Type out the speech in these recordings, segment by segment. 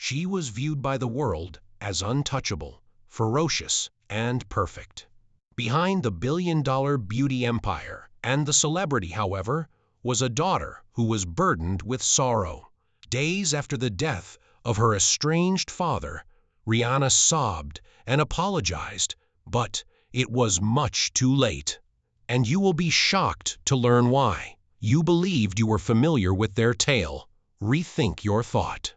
She was viewed by the world as untouchable, ferocious, and perfect. Behind the billion-dollar beauty empire and the celebrity, however, was a daughter who was burdened with sorrow. Days after the death of her estranged father, Rihanna sobbed and apologized, but it was much too late. And you will be shocked to learn why. You believed you were familiar with their tale. Rethink your thought.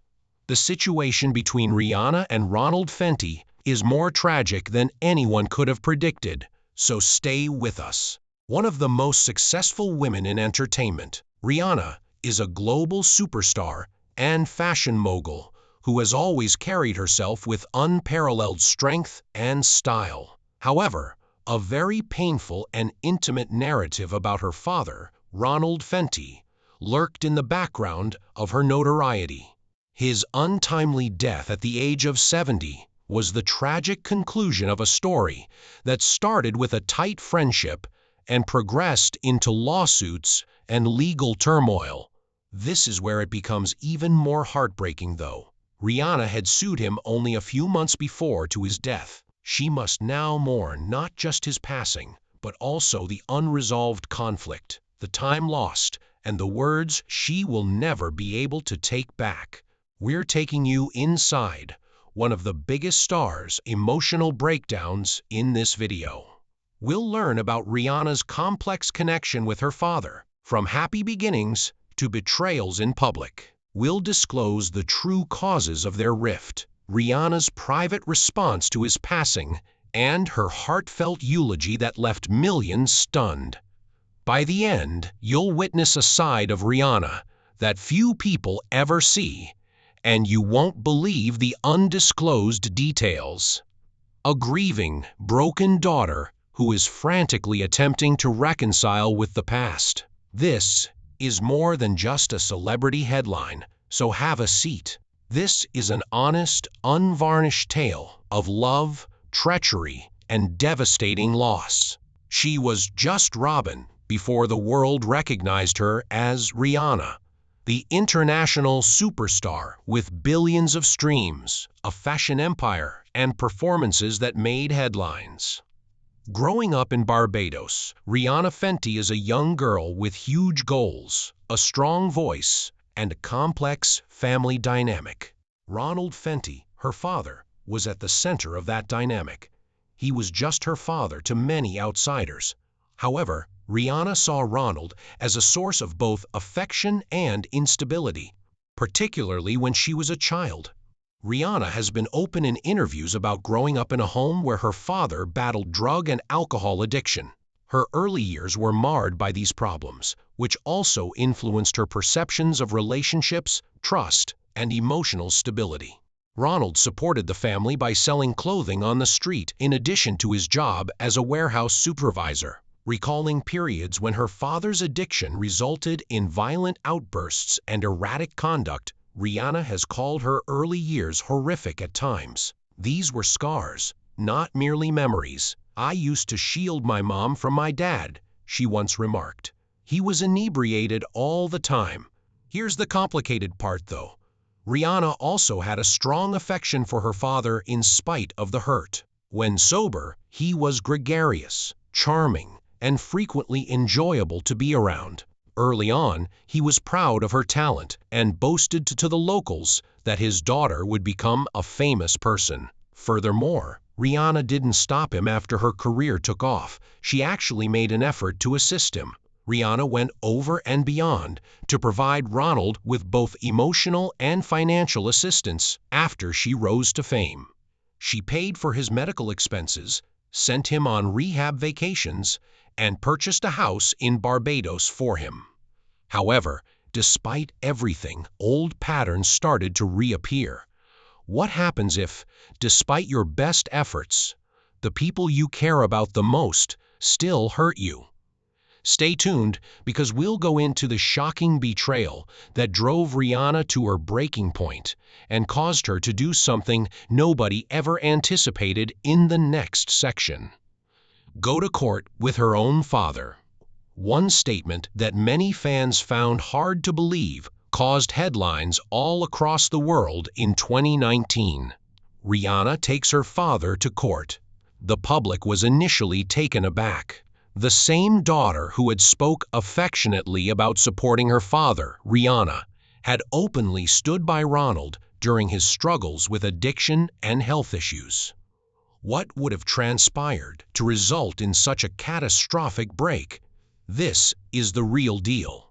The situation between Rihanna and Ronald Fenty is more tragic than anyone could have predicted, so stay with us. One of the most successful women in entertainment, Rihanna is a global superstar and fashion mogul who has always carried herself with unparalleled strength and style. However, a very painful and intimate narrative about her father, Ronald Fenty, lurked in the background of her notoriety. His untimely death at the age of 70 was the tragic conclusion of a story that started with a tight friendship and progressed into lawsuits and legal turmoil. This is where it becomes even more heartbreaking, though. Rihanna had sued him only a few months before to his death. She must now mourn not just his passing, but also the unresolved conflict, the time lost, and the words she will never be able to take back. We're taking you inside one of the biggest stars' emotional breakdowns in this video. We'll learn about Rihanna's complex connection with her father, from happy beginnings to betrayals in public. We'll disclose the true causes of their rift, Rihanna's private response to his passing, and her heartfelt eulogy that left millions stunned. By the end, you'll witness a side of Rihanna that few people ever see, and you won't believe the undisclosed details. A grieving, broken daughter who is frantically attempting to reconcile with the past. This is more than just a celebrity headline, so have a seat. This is an honest, unvarnished tale of love, treachery, and devastating loss. She was just Robin before the world recognized her as Rihanna, the international superstar with billions of streams, a fashion empire, and performances that made headlines. Growing up in Barbados, Rihanna Fenty is a young girl with huge goals, a strong voice, and a complex family dynamic. Ronald Fenty, her father, was at the center of that dynamic. He was just her father to many outsiders. However, Rihanna saw Ronald as a source of both affection and instability, particularly when she was a child. Rihanna has been open in interviews about growing up in a home where her father battled drug and alcohol addiction. Her early years were marred by these problems, which also influenced her perceptions of relationships, trust, and emotional stability. Ronald supported the family by selling clothing on the street in addition to his job as a warehouse supervisor. Recalling periods when her father's addiction resulted in violent outbursts and erratic conduct, Rihanna has called her early years horrific at times. These were scars, not merely memories. "I used to shield my mom from my dad," she once remarked. "He was inebriated all the time." Here's the complicated part, though. Rihanna also had a strong affection for her father in spite of the hurt. When sober, he was gregarious, charming, and frequently enjoyable to be around. Early on, he was proud of her talent and boasted to the locals that his daughter would become a famous person. Furthermore, Rihanna didn't stop him after her career took off. She actually made an effort to assist him. Rihanna went over and beyond to provide Ronald with both emotional and financial assistance after she rose to fame. She paid for his medical expenses, sent him on rehab vacations, and purchased a house in Barbados for him. However, despite everything, old patterns started to reappear. What happens if, despite your best efforts, the people you care about the most still hurt you? Stay tuned, because we'll go into the shocking betrayal that drove Rihanna to her breaking point and caused her to do something nobody ever anticipated in the next section. Go to court with her own father. One statement that many fans found hard to believe caused headlines all across the world in 2019. Rihanna takes her father to court. The public was initially taken aback. The same daughter who had spoke affectionately about supporting her father, Rihanna, had openly stood by Ronald during his struggles with addiction and health issues. What would have transpired to result in such a catastrophic break? This is the real deal.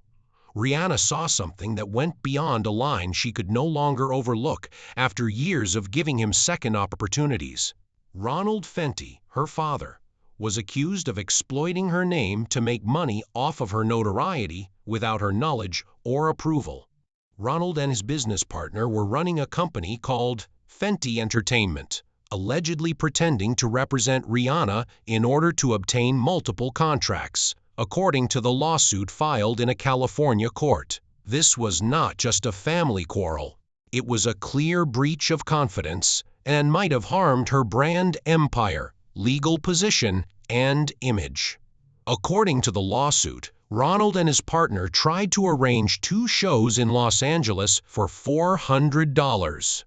Rihanna saw something that went beyond a line she could no longer overlook after years of giving him second opportunities. Ronald Fenty, her father, was accused of exploiting her name to make money off of her notoriety without her knowledge or approval. Ronald and his business partner were running a company called Fenty Entertainment, allegedly pretending to represent Rihanna in order to obtain multiple contracts, according to the lawsuit filed in a California court. This was not just a family quarrel. It was a clear breach of confidence and might have harmed her brand empire, legal position, and image. According to the lawsuit, Ronald and his partner tried to arrange 2 shows in Los Angeles for $400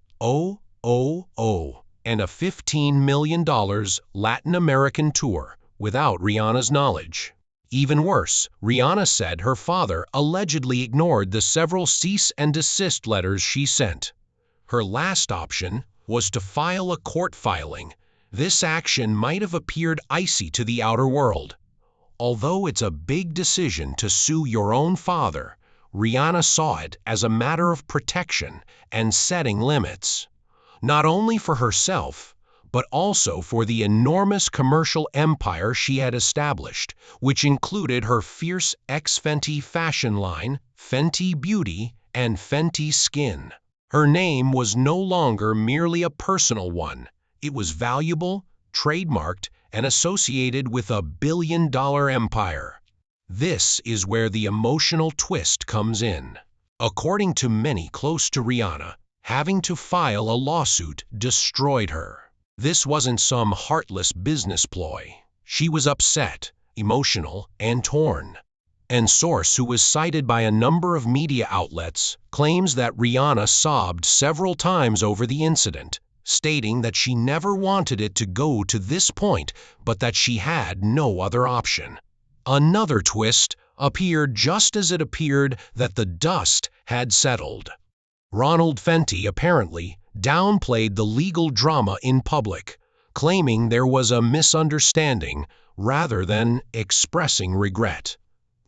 and a $15 million Latin American tour without Rihanna's knowledge. Even worse, Rihanna said her father allegedly ignored the several cease and desist letters she sent. Her last option was to file a court filing. This action might have appeared icy to the outer world. Although it's a big decision to sue your own father, Rihanna saw it as a matter of protection and setting limits. Not only for herself, but also for the enormous commercial empire she had established, which included her fierce ex-Fenty fashion line, Fenty Beauty, and Fenty Skin. Her name was no longer merely a personal one. It was valuable, trademarked, and associated with a billion-dollar empire. This is where the emotional twist comes in. According to many close to Rihanna, having to file a lawsuit destroyed her. This wasn't some heartless business ploy. She was upset, emotional, and torn. An source who was cited by a number of media outlets claims that Rihanna sobbed several times over the incident, stating that she never wanted it to go to this point, but that she had no other option. Another twist appeared just as it appeared that the dust had settled. Ronald Fenty apparently downplayed the legal drama in public, claiming there was a misunderstanding rather than expressing regret.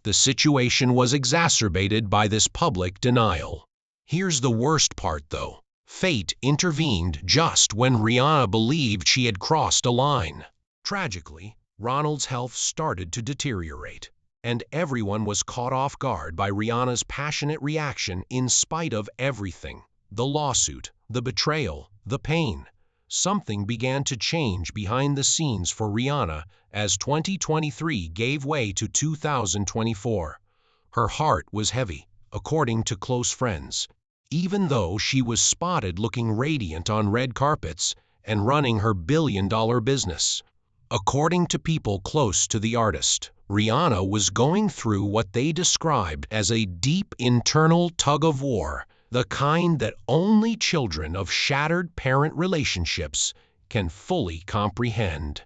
The situation was exacerbated by this public denial. Here's the worst part, though. Fate intervened just when Rihanna believed she had crossed a line. Tragically, Ronald's health started to deteriorate, and everyone was caught off guard by Rihanna's passionate reaction in spite of everything. The lawsuit, the betrayal, the pain. Something began to change behind the scenes for Rihanna as 2023 gave way to 2024. Her heart was heavy, according to close friends, even though she was spotted looking radiant on red carpets and running her billion-dollar business. According to people close to the artist, Rihanna was going through what they described as a deep internal tug-of-war, the kind that only children of shattered parent relationships can fully comprehend.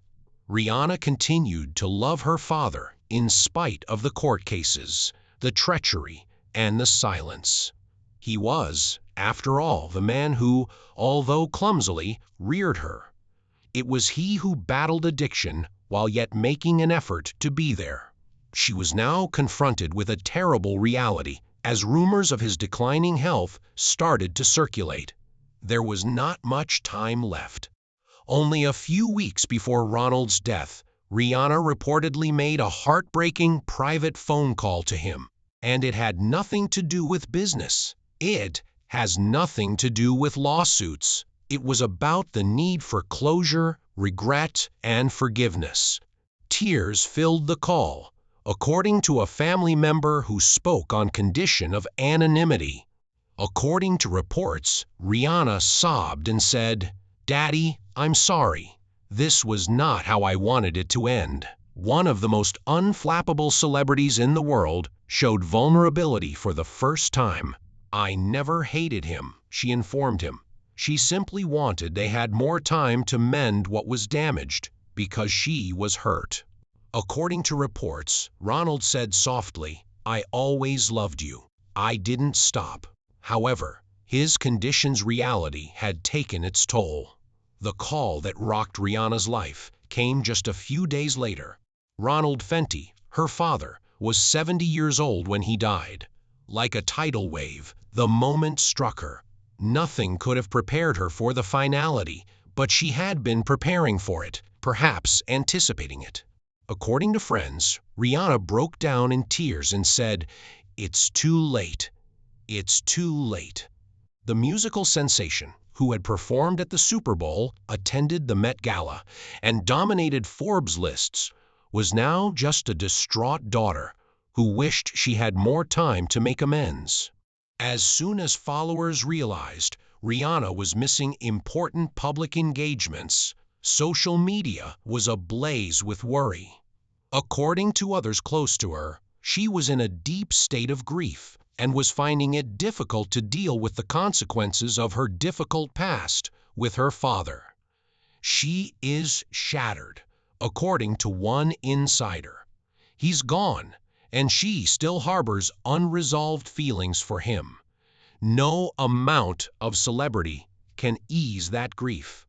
Rihanna continued to love her father in spite of the court cases, the treachery, and the silence. He was, after all, the man who, although clumsily, reared her. It was he who battled addiction while yet making an effort to be there. She was now confronted with a terrible reality as rumors of his declining health started to circulate. There was not much time left. Only a few weeks before Ronald's death, Rihanna reportedly made a heartbreaking private phone call to him, and it had nothing to do with business. It has nothing to do with lawsuits. It was about the need for closure, regret, and forgiveness. Tears filled the call, according to a family member who spoke on condition of anonymity. According to reports, Rihanna sobbed and said, "Daddy, I'm sorry. This was not how I wanted it to end." One of the most unflappable celebrities in the world showed vulnerability for the first time. "I never hated him," she informed him. She simply wanted they had more time to mend what was damaged, because she was hurt. According to reports, Ronald said softly, "I always loved you. I didn't stop." However, his condition's reality had taken its toll. The call that rocked Rihanna's life came just a few days later. Ronald Fenty, her father, was 70 years old when he died. Like a tidal wave, the moment struck her. Nothing could have prepared her for the finality, but she had been preparing for it, perhaps anticipating it. According to friends, Rihanna broke down in tears and said, "It's too late. It's too late." The musical sensation, who had performed at the Super Bowl, attended the Met Gala, and dominated Forbes lists, was now just a distraught daughter who wished she had more time to make amends. As soon as followers realized Rihanna was missing important public engagements, social media was ablaze with worry. According to others close to her, she was in a deep state of grief and was finding it difficult to deal with the consequences of her difficult past with her father. She is shattered, according to one insider. He's gone, and she still harbors unresolved feelings for him. No amount of celebrity can ease that grief.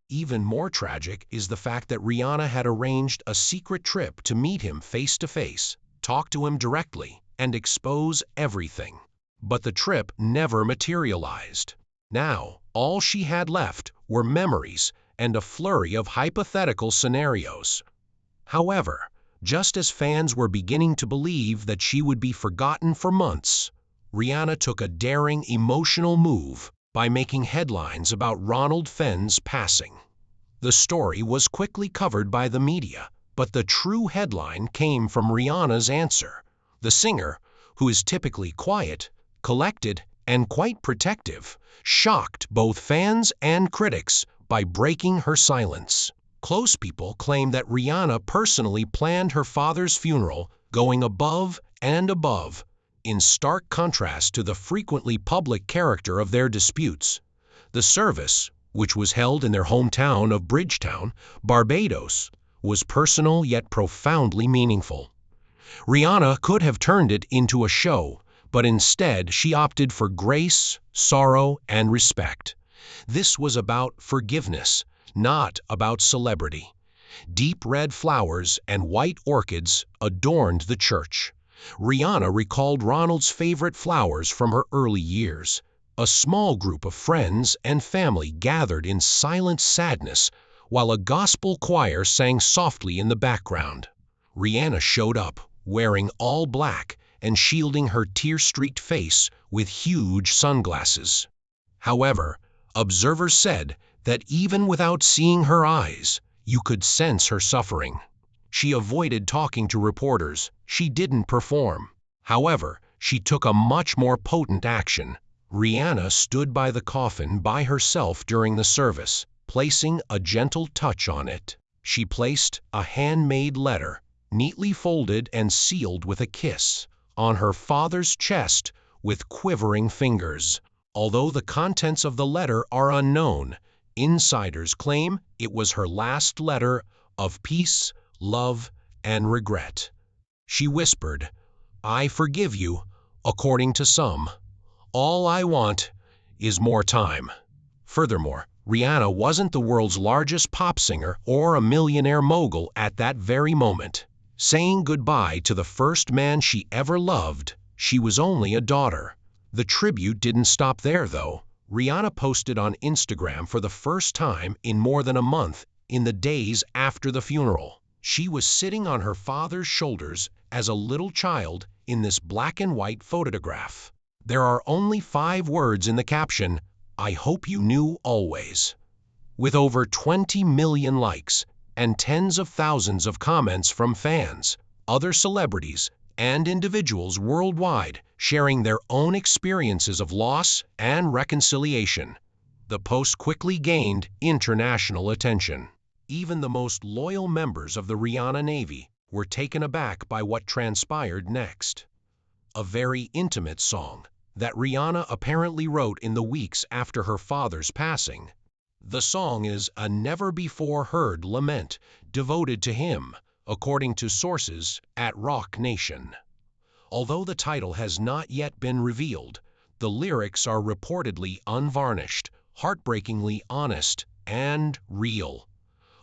Even more tragic is the fact that Rihanna had arranged a secret trip to meet him face to face, talk to him directly, and expose everything. But the trip never materialized. Now, all she had left were memories and a flurry of hypothetical scenarios. However, just as fans were beginning to believe that she would be forgotten for months, Rihanna took a daring emotional move by making headlines about Ronald Fenn's passing. The story was quickly covered by the media, but the true headline came from Rihanna's answer. The singer, who is typically quiet, collected, and quite protective, shocked both fans and critics by breaking her silence. Close people claim that Rihanna personally planned her father's funeral, going above and above, in stark contrast to the frequently public character of their disputes. The service, which was held in their hometown of Bridgetown, Barbados, was personal yet profoundly meaningful. Rihanna could have turned it into a show, but instead she opted for grace, sorrow, and respect. This was about forgiveness, not about celebrity. Deep red flowers and white orchids adorned the church. Rihanna recalled Ronald's favorite flowers from her early years. A small group of friends and family gathered in silent sadness while a gospel choir sang softly in the background. Rihanna showed up, wearing all black and shielding her tear-streaked face with huge sunglasses. However, observers said that even without seeing her eyes, you could sense her suffering. She avoided talking to reporters. She didn't perform. However, she took a much more potent action. Rihanna stood by the coffin by herself during the service, placing a gentle touch on it. She placed a handmade letter, neatly folded and sealed with a kiss, on her father's chest with quivering fingers. Although the contents of the letter are unknown, insiders claim it was her last letter of peace, love, and regret. She whispered, "I forgive you," according to some. "All I want is more time." Furthermore, Rihanna wasn't the world's largest pop singer or a millionaire mogul at that very moment. Saying goodbye to the first man she ever loved, she was only a daughter. The tribute didn't stop there, though. Rihanna posted on Instagram for the first time in more than a month in the days after the funeral. She was sitting on her father's shoulders as a little child in this black and white photograph. There are only 5 words in the caption, "I hope you knew always." With over 20 million likes and tens of thousands of comments from fans, other celebrities, and individuals worldwide sharing their own experiences of loss and reconciliation, the post quickly gained international attention. Even the most loyal members of the Rihanna Navy were taken aback by what transpired next. A very intimate song, that Rihanna apparently wrote in the weeks after her father's passing. The song is a never-before-heard lament devoted to him, according to sources at Rock Nation. Although the title has not yet been revealed, the lyrics are reportedly unvarnished, heartbreakingly honest, and real.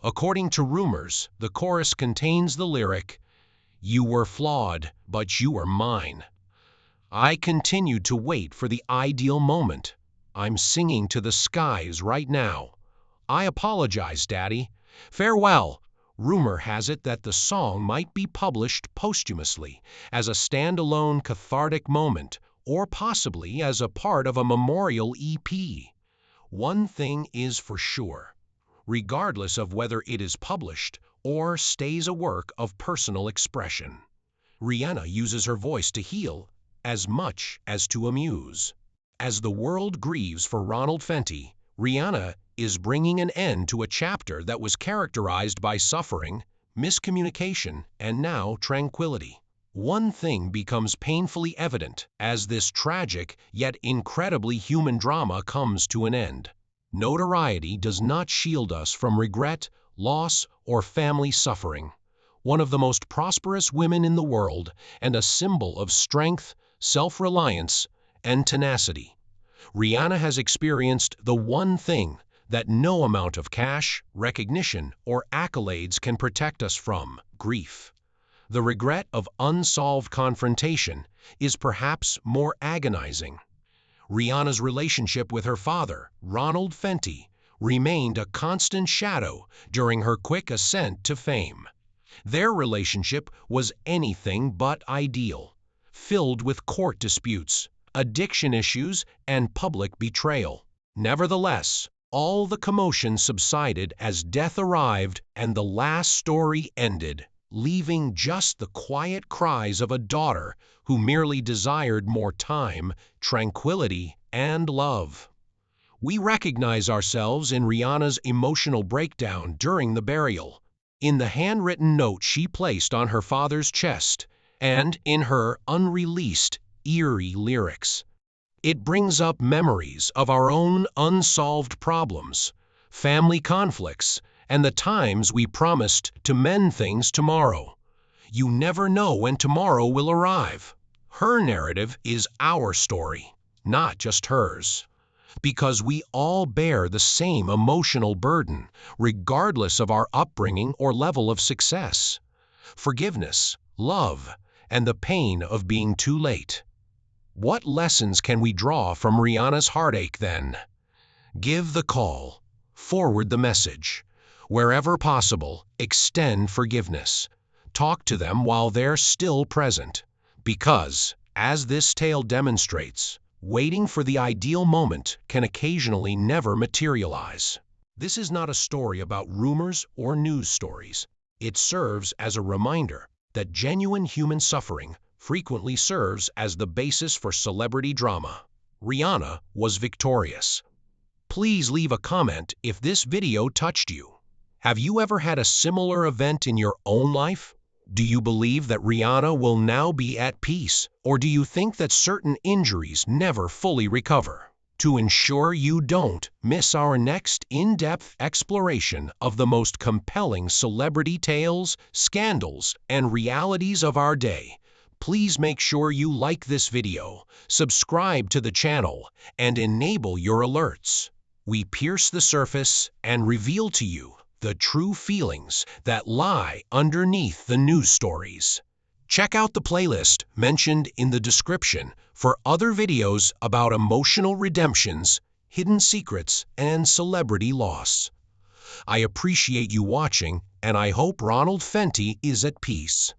According to rumors, the chorus contains the lyric, "You were flawed, but you were mine. I continued to wait for the ideal moment. I'm singing to the skies right now. I apologize, Daddy. Farewell." Rumor has it that the song might be published posthumously as a standalone cathartic moment, or possibly as a part of a memorial EP. One thing is for sure. Regardless of whether it is published or stays a work of personal expression, Rihanna uses her voice to heal as much as to amuse. As the world grieves for Ronald Fenty, Rihanna is bringing an end to a chapter that was characterized by suffering, miscommunication, and now tranquility. One thing becomes painfully evident as this tragic yet incredibly human drama comes to an end. Notoriety does not shield us from regret, loss, or family suffering. One of the most prosperous women in the world and a symbol of strength, self-reliance, and tenacity, Rihanna has experienced the one thing that no amount of cash, recognition, or accolades can protect us from: grief. The regret of unsolved confrontation is perhaps more agonizing. Rihanna's relationship with her father, Ronald Fenty, remained a constant shadow during her quick ascent to fame. Their relationship was anything but ideal, filled with court disputes, addiction issues, and public betrayal. Nevertheless, all the commotion subsided as death arrived and the last story ended, leaving just the quiet cries of a daughter who merely desired more time, tranquility, and love. We recognize ourselves in Rihanna's emotional breakdown during the burial, in the handwritten note she placed on her father's chest, and in her unreleased, eerie lyrics. It brings up memories of our own unsolved problems, family conflicts, and the times we promised to mend things tomorrow. You never know when tomorrow will arrive. Her narrative is our story, not just hers, because we all bear the same emotional burden, regardless of our upbringing or level of success. Forgiveness, love, and the pain of being too late. What lessons can we draw from Rihanna's heartache then? Give the call, forward the message. Wherever possible, extend forgiveness. Talk to them while they're still present. Because, as this tale demonstrates, waiting for the ideal moment can occasionally never materialize. This is not a story about rumors or news stories. It serves as a reminder that genuine human suffering frequently serves as the basis for celebrity drama. Rihanna was victorious. Please leave a comment if this video touched you. Have you ever had a similar event in your own life? Do you believe that Rihanna will now be at peace, or do you think that certain injuries never fully recover? To ensure you don't miss our next in-depth exploration of the most compelling celebrity tales, scandals, and realities of our day, please make sure you like this video, subscribe to the channel, and enable your alerts. We pierce the surface and reveal to you the true feelings that lie underneath the news stories. Check out the playlist mentioned in the description for other videos about emotional redemptions, hidden secrets, and celebrity loss. I appreciate you watching, and I hope Ronald Fenty is at peace.